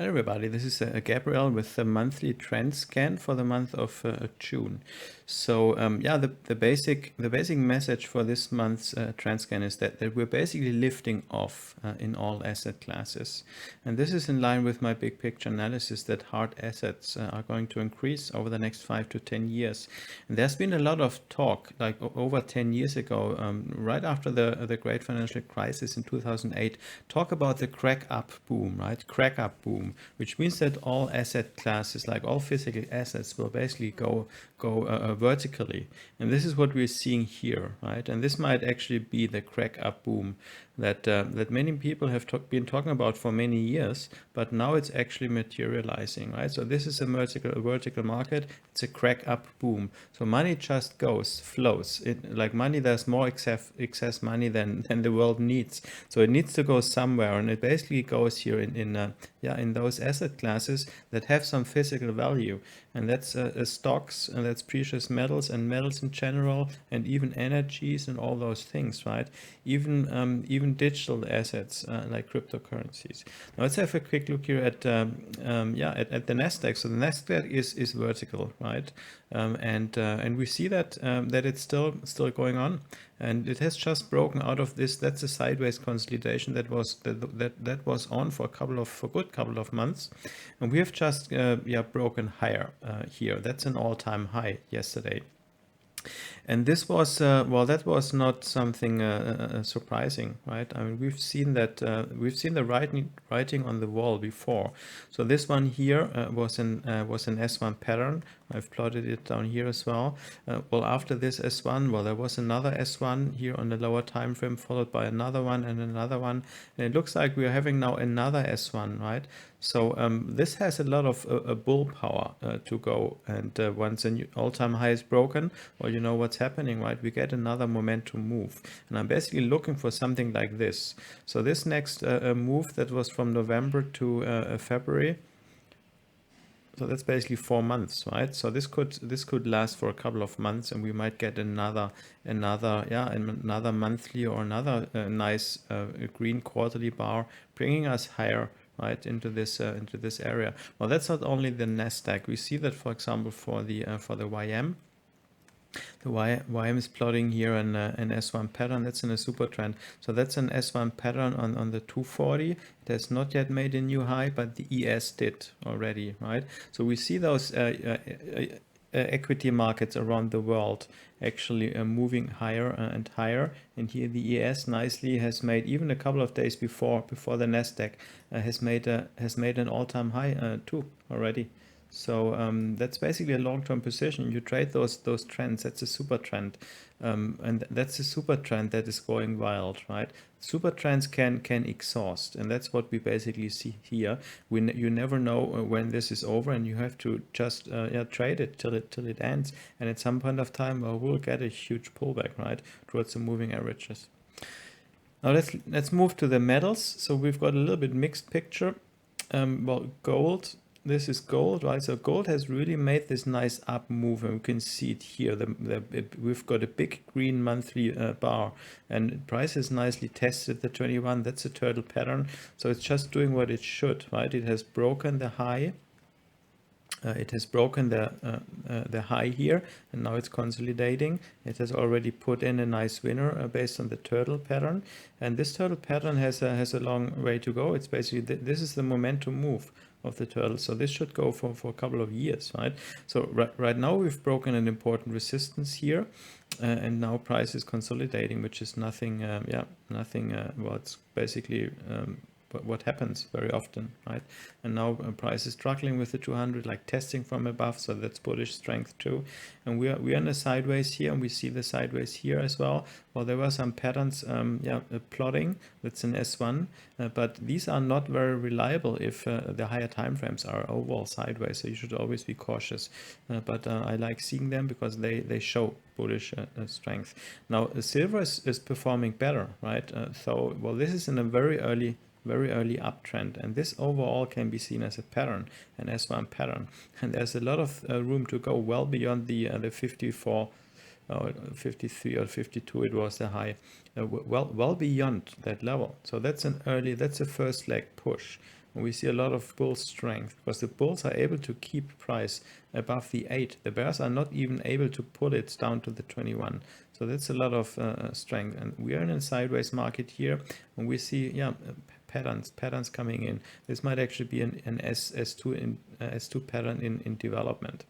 Hello everybody, this is Gabriel with the monthly trend scan for the month of June. So yeah, the basic message for this month's trend scan is that we're basically lifting off in all asset classes. And this is in line with my big picture analysis that hard assets are going to increase over the next 5 to 10 years. And there's been a lot of talk, like over 10 years ago, right after the great financial crisis in 2008, talk about the crack up boom, right? Crack up boom. Which means that all asset classes, like all physical assets, will basically go vertically. And this is what we're seeing here, right? And this might actually be the crack up boom that many people have been talking about for many years, but now it's actually materializing, right? So this is a vertical market. It's a crack up boom. So money just flows. Like money, there's more excess money than the world needs. So it needs to go somewhere, and it basically goes here in those asset classes that have some physical value, and that's stocks, and that's precious metals and metals in general, and even energies and all those things, right? Even digital assets like cryptocurrencies. Now let's have a quick look here at the Nasdaq. So the Nasdaq is vertical, right? And we see that that it's still going on, and it has just broken out of this. That's a sideways consolidation that was on for a good couple of months, and we have just broken higher here. That's an all-time high yesterday. And this was, well, that was not something surprising, right? I mean, we've seen the writing on the wall before. So this one here was an S1 pattern. I've plotted it down here as well. Well, after this S1, well, there was another S1 here on the lower time frame, followed by another one and another one. And it looks like we're having now another S1, right? So this has a lot of bull power to go. And once an all-time high is broken, well, you know what's happening, right? We get another momentum move. And I'm basically looking for something like this. So this next move that was from November to February, so that's basically 4 months, right? So this could last for a couple of months, and we might get another monthly or another nice green quarterly bar, bringing us higher, right, into this area. Well, that's not only the Nasdaq. We see that, for example, for the YM. The YM is plotting here an S1 pattern. That's in a super trend. So that's an S1 pattern on the 240. It has not yet made a new high, but the ES did already, right? So we see those equity markets around the world actually moving higher and higher. And here the ES nicely has made, even a couple of days before the Nasdaq has made an all-time high too already. So that's basically a long-term position. You trade those trends. That's a super trend, and that's a super trend that is going wild, right? Super trends can exhaust, and that's what we basically see here. You never know when this is over, and you have to just trade it till it ends. And at some point of time, we'll get a huge pullback, right, towards the moving averages. Now let's move to the metals. So we've got a little bit mixed picture. Well, gold. This is gold, right? So gold has really made this nice up move, and we can see it here. We've got a big green monthly bar, and price has nicely tested the 21. That's a turtle pattern. So it's just doing what it should, right? It has broken the high. It has broken the high here, and now it's consolidating. It has already put in a nice winner based on the turtle pattern, and this turtle pattern has a long way to go. It's basically this is the momentum move of the turtle, so this should go for a couple of years, right? So right now we've broken an important resistance here, and now price is consolidating, which is nothing. Well, it's basically what happens very often, right? And now price is struggling with the 200, like testing from above, so that's bullish strength too. And we are in a sideways here, and we see the sideways here as well. Well, there were some patterns plotting. That's an S1, but these are not very reliable if the higher time frames are overall sideways, so you should always be cautious. But I like seeing them because they show bullish strength. Now silver is performing better, right? So well, this is in a very early uptrend, and this overall can be seen as a pattern, an S1 pattern, and there's a lot of room to go well beyond the 54, 53 or 52. It was the high, well beyond that level. So that's a first leg push, And we see a lot of bull strength because the bulls are able to keep price above the 8. The bears are not even able to pull it down to the 21. So that's a lot of strength. And we are in a sideways market here, and we see, yeah, patterns coming in. This might actually be an S2 pattern in development.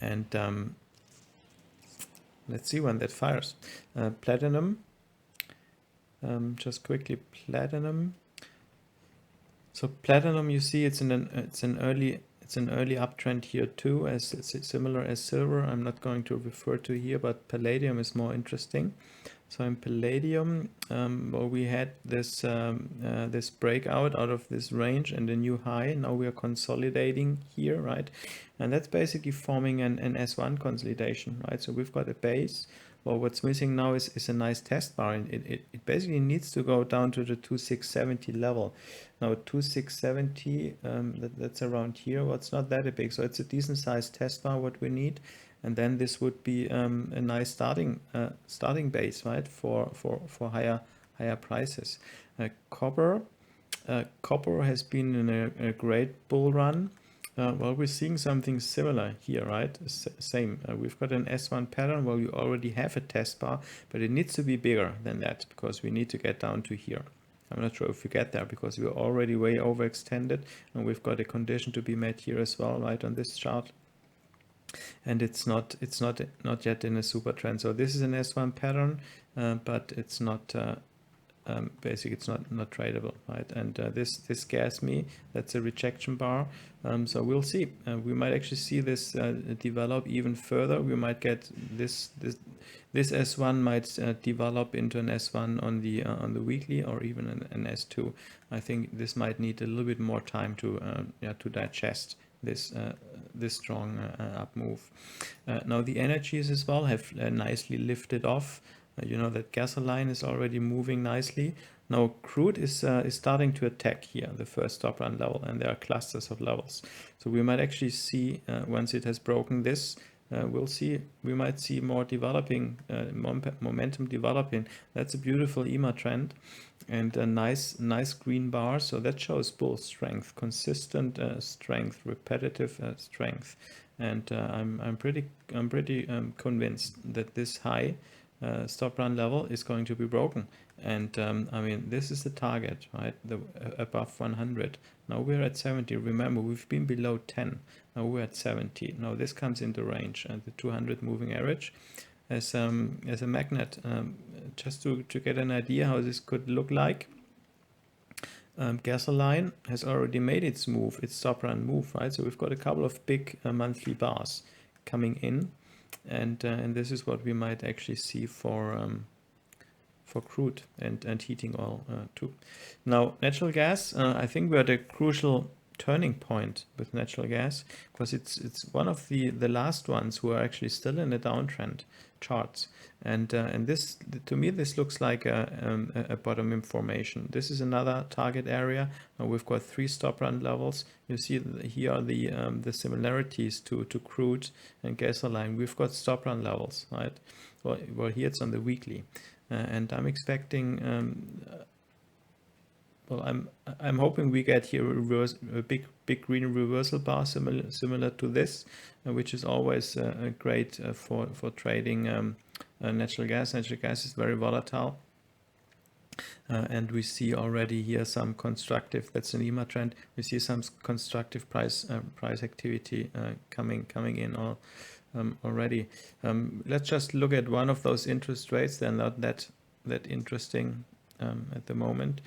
And let's see when that fires. Platinum. Just quickly, platinum. So platinum, you see, it's an early uptrend here too, as it's similar as silver. I'm not going to refer to here, but palladium is more interesting. So in palladium, well, we had this this breakout out of this range and a new high. Now we are consolidating here, right? And that's basically forming an S1 consolidation, right? So we've got a base. Well, what's missing now is a nice test bar, and it basically needs to go down to the 2670 level. Now 2670, that's around here. Well, it's not that big, so it's a decent sized test bar what we need, and then this would be a nice starting base, right, for higher prices. Copper has been in a great bull run. Well, we're seeing something similar here, right? Same. We've got an S1 pattern where you already have a test bar, but it needs to be bigger than that because we need to get down to here. I'm not sure if we get there because we're already way overextended, and we've got a condition to be met here as well, right, on this chart. And it's not yet in a super trend. So this is an S1 pattern, but it's not. Basically it's not tradable, right? And this scares me. That's a rejection bar. So we'll see. We might actually see this develop even further. We might get this S1 might develop into an S1 on the weekly, or even an S2. I think this might need a little bit more time to digest this strong up move. Now the energies as well have nicely lifted off. You know that gasoline is already moving nicely. Now crude is starting to attack here, the first stop run level, and there are clusters of levels. So we might actually see, once it has broken this, we might see more developing, momentum developing. That's a beautiful EMA trend, and a nice green bar. So that shows bull strength, consistent strength, repetitive strength. And I'm pretty convinced that this high stop run level is going to be broken, and I mean, this is the target, right? The above 100. Now we're at 70. Remember, we've been below 10. Now we're at 70. Now this comes into range, and the 200 moving average as a magnet. Just to get an idea how this could look like. Gasoline has already made its move, its stop run move, right? So we've got a couple of big monthly bars coming in. And this is what we might actually see for crude and heating oil too. Now, natural gas, I think we're at a crucial turning point with natural gas, because it's one of the last ones who are actually still in a downtrend charts. And this, to me, this looks like a bottom formation. This is another target area. Now we've got 3 stop run levels. You see here are the similarities to crude and gasoline. We've got stop run levels, right? Well, here it's on the weekly, and I'm expecting. Well, I'm hoping we get here a big green reversal bar similar to this, which is always great for trading natural gas. Natural gas is very volatile, and we see already here some constructive. That's an EMA trend. We see some constructive price activity coming in already. Let's just look at one of those interest rates. They're not that interesting at the moment.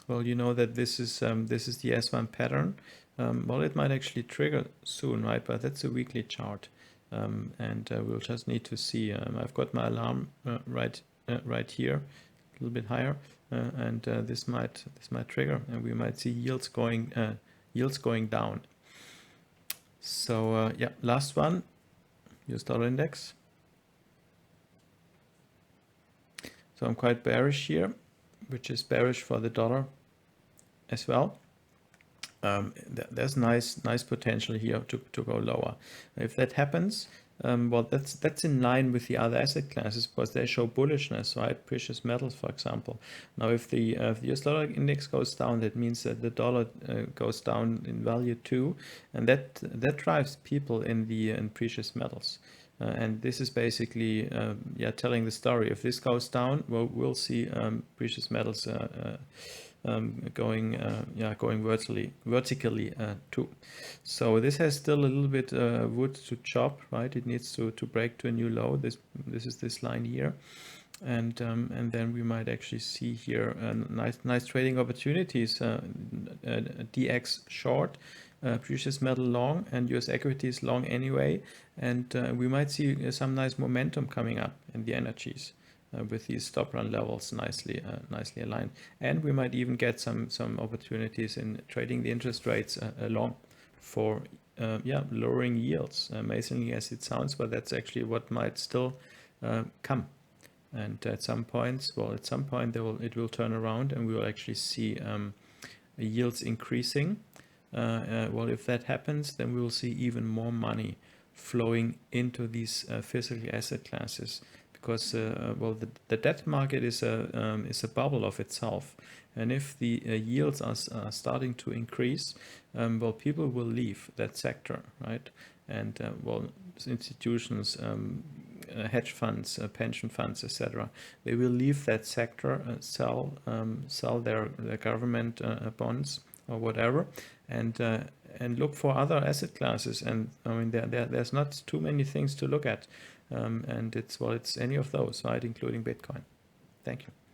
Well, you know that this is the S1 pattern. Well, it might actually trigger soon, right? But that's a weekly chart, and we'll just need to see. I've got my alarm right here, a little bit higher, and this might trigger, and we might see yields going down. So yeah, last one, US dollar index. So I'm quite bearish here, which is bearish for the dollar as well. There's nice potential here to go lower. If that happens, Well, that's in line with the other asset classes because they show bullishness, right? Precious metals, for example. Now, if the US dollar index goes down, that means that the dollar goes down in value too, and that drives people in precious metals. And this is basically yeah, telling the story. If this goes down, well, we'll see precious metals going vertically too. So this has still a little bit wood to chop, right? It needs to break to a new low. This is this line here, and then we might actually see here nice trading opportunities. DX short, precious metal long, and US equities long anyway, and we might see some nice momentum coming up in the energies. With these stop run levels nicely aligned, and we might even get some opportunities in trading the interest rates along for yeah, lowering yields, amazingly as it sounds, but that's actually what might still come. And at some point it will turn around, and we will actually see yields increasing. Well, if that happens, then we will see even more money flowing into these physical asset classes, because well, the debt market is a bubble of itself, and if the yields are starting to increase, well, people will leave that sector, right? And well, institutions, hedge funds, pension funds, etc., they will leave that sector, sell their government bonds or whatever, and look for other asset classes. And I mean, there's not too many things to look at, and it's any of those, right, including Bitcoin. Thank you.